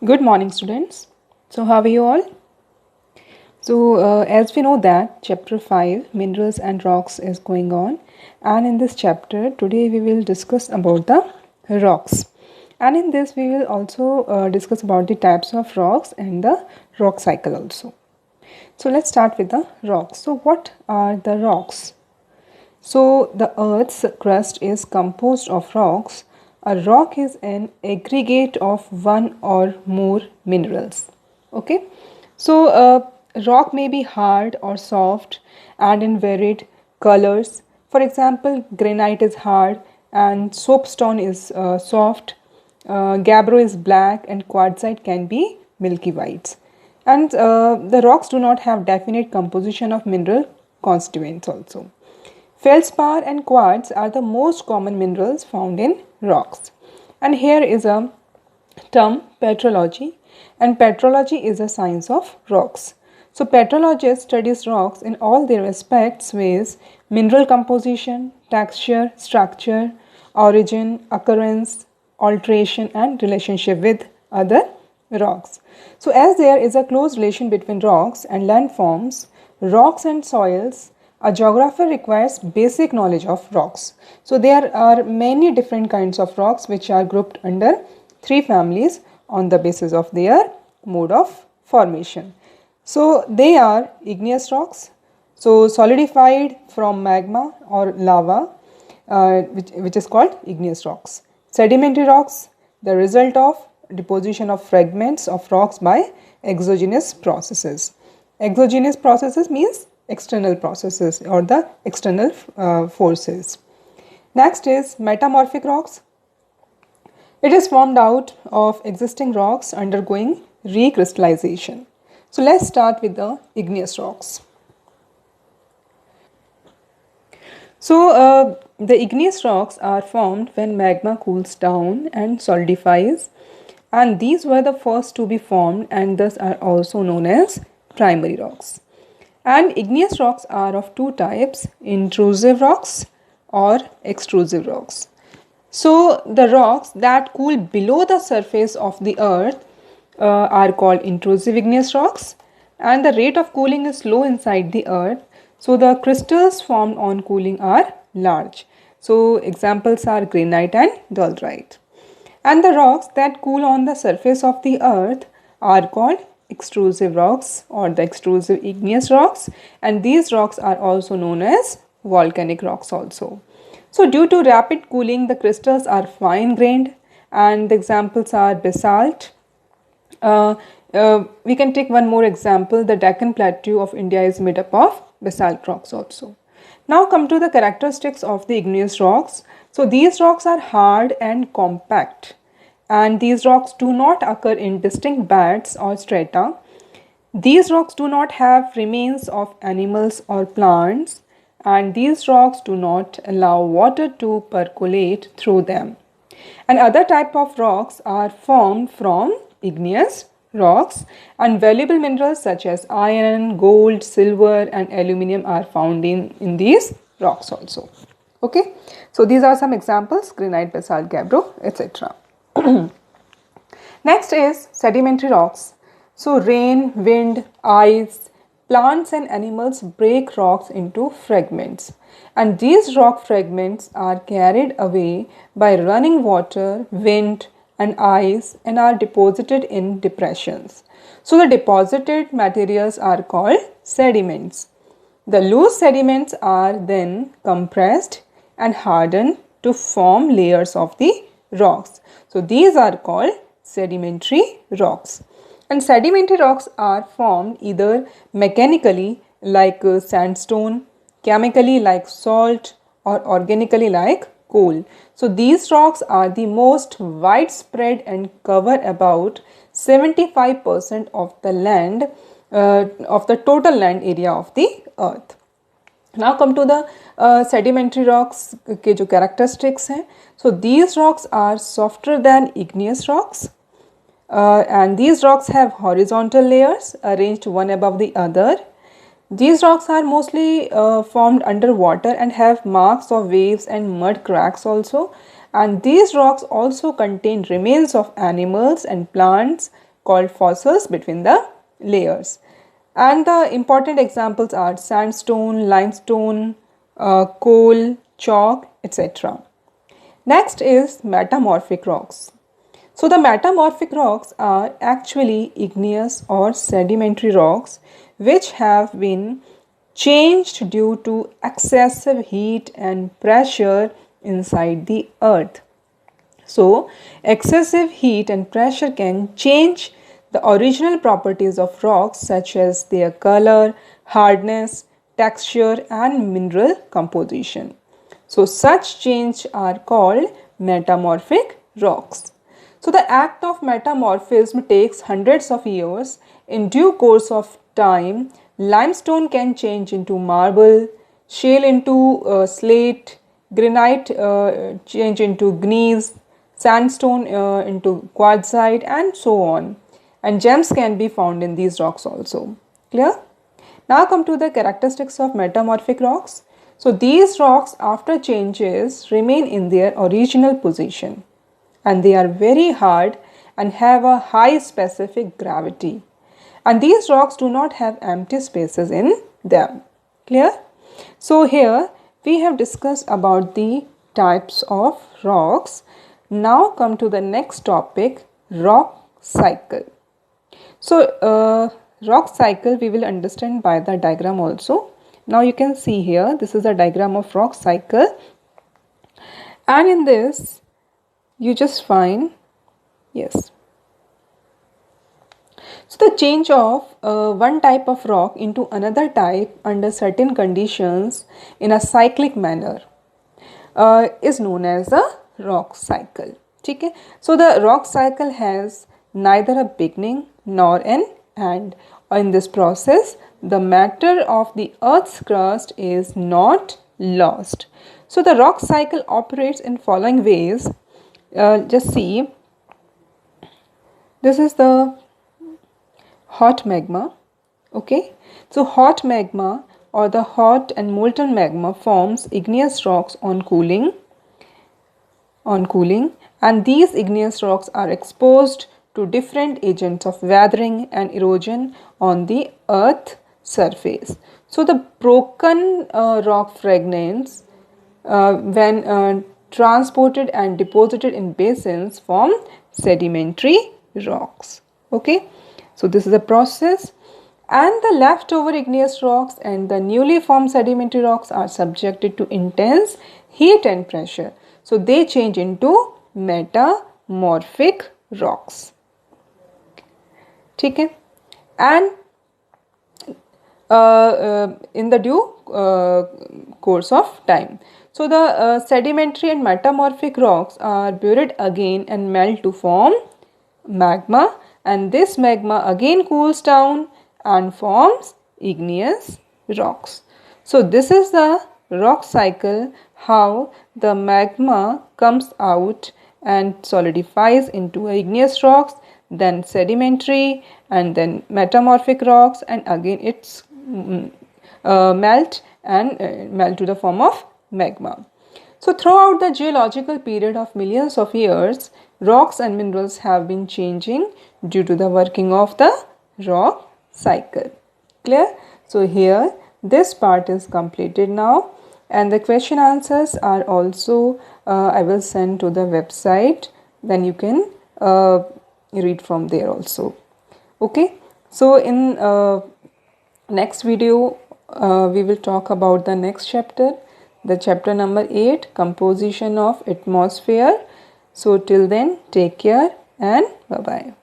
Good morning, students. So, how are you all? As we know that chapter 5 minerals and rocks is going on, and in this chapter today we will discuss about the rocks, and in this we will also discuss about the types of rocks and the rock cycle also. So let's start with the rocks. So what are the rocks? So the earth's crust is composed of rocks. A rock is an aggregate of one or more minerals. Okay. Rock may be hard or soft and in varied colors. For example, granite is hard and soapstone is soft. Gabbro is black and quartzite can be milky whites. And the rocks do not have definite composition of mineral constituents also. Feldspar and quartz are the most common minerals found in rocks. And here is a term petrology, and petrology is a science of rocks. So petrologist studies rocks in all their aspects ways: mineral composition, texture, structure, origin, occurrence, alteration and relationship with other rocks. So as there is a close relation between rocks and landforms, rocks and soils, a geographer requires basic knowledge of rocks. So there are many different kinds of rocks which are grouped under three families on the basis of their mode of formation. So they are igneous rocks, so solidified from magma or lava, which is called igneous rocks. Sedimentary rocks, the result of deposition of fragments of rocks by exogenous processes. Exogenous processes means external processes or the external forces. Next is metamorphic rocks. It is formed out of existing rocks undergoing recrystallization. So let's start with the igneous rocks. The igneous rocks are formed when magma cools down and solidifies, and these were the first to be formed and thus are also known as primary rocks. And igneous rocks are of two types: intrusive rocks or extrusive rocks. So the rocks that cool below the surface of the earth are called intrusive igneous rocks, and the rate of cooling is low inside the earth. So the crystals formed on cooling are large. So examples are granite and dolerite. And the rocks that cool on the surface of the earth are called extrusive rocks or the extrusive igneous rocks, and these rocks are also known as volcanic rocks also. So due to rapid cooling, the crystals are fine grained, and the examples are basalt. We can take one more example. The Deccan Plateau of India is made up of basalt rocks also. Now come to the characteristics of the igneous rocks. So these rocks are hard and compact, and these rocks do not occur in distinct beds or strata. These rocks do not have remains of animals or plants, and these rocks do not allow water to percolate through them. And other type of rocks are formed from igneous rocks, and valuable minerals such as iron, gold, silver and aluminium are found in these rocks also. Okay, so these are some examples: granite, basalt, gabbro, etc. Next is sedimentary rocks. So rain, wind, ice, plants and animals break rocks into fragments, and these rock fragments are carried away by running water, wind and ice and are deposited in depressions. So the deposited materials are called sediments. The loose sediments are then compressed and hardened to form layers of the rocks. So these are called sedimentary rocks. And sedimentary rocks are formed either mechanically like sandstone, chemically like salt, or organically like coal. So these rocks are the most widespread and cover about 75% of the land, of the total land area of the earth. Now come to the sedimentary rocks के जो characteristics हैं. So these rocks are softer than igneous rocks, and these rocks have horizontal layers arranged one above the other. These rocks are mostly formed underwater and have marks of waves and mud cracks also. And these rocks also contain remains of animals and plants called fossils between the layers. And the important examples are sandstone, limestone, coal, chalk, etc. Next is metamorphic rocks. So the metamorphic rocks are actually igneous or sedimentary rocks which have been changed due to excessive heat and pressure inside the earth. So excessive heat and pressure can change the original properties of rocks such as their color, hardness, texture and mineral composition. So such change are called metamorphic rocks. So the act of metamorphism takes hundreds of years. In due course of time, limestone can change into marble, shale into slate, granite change into gneiss, sandstone into quartzite and so on. And gems can be found in these rocks also. Clear? Now come to the characteristics of metamorphic rocks. So these rocks after changes remain in their original position and they are very hard and have a high specific gravity. And these rocks do not have empty spaces in them. Clear? So here we have discussed about the types of rocks. Now come to the next topic, rock cycle. So rock cycle we will understand by the diagram also. Now you can see here, this is a diagram of rock cycle, and in this you just find, yes. So the change of one type of rock into another type under certain conditions in a cyclic manner is known as a rock cycle. Okay? So the rock cycle has neither a beginning nor an end. In this process, the matter of the earth's crust is not lost. So the rock cycle operates in following ways. Just see, this is the hot magma. Okay, so hot magma or the hot and molten magma forms igneous rocks on cooling, and these igneous rocks are exposed to different agents of weathering and erosion on the earth surface. So the broken rock fragments when transported and deposited in basins form sedimentary rocks. Okay, so this is a process, and the leftover igneous rocks and the newly formed sedimentary rocks are subjected to intense heat and pressure. So they change into metamorphic rocks. ठीक है, and in the due course of time. So the sedimentary and metamorphic rocks are buried again and melt to form magma, and this magma again cools down and forms igneous rocks. So this is the rock cycle, how the magma comes out and solidifies into igneous rocks, then sedimentary, and then metamorphic rocks, and again it's melt to the form of magma. So throughout the geological period of millions of years, rocks and minerals have been changing due to the working of the rock cycle. Clear? So here this part is completed now, and the question answers are also I will send to the website, then you can read from there also. Okay, so in next video we will talk about the next chapter, the chapter number 8, composition of atmosphere. So till then, take care and bye bye.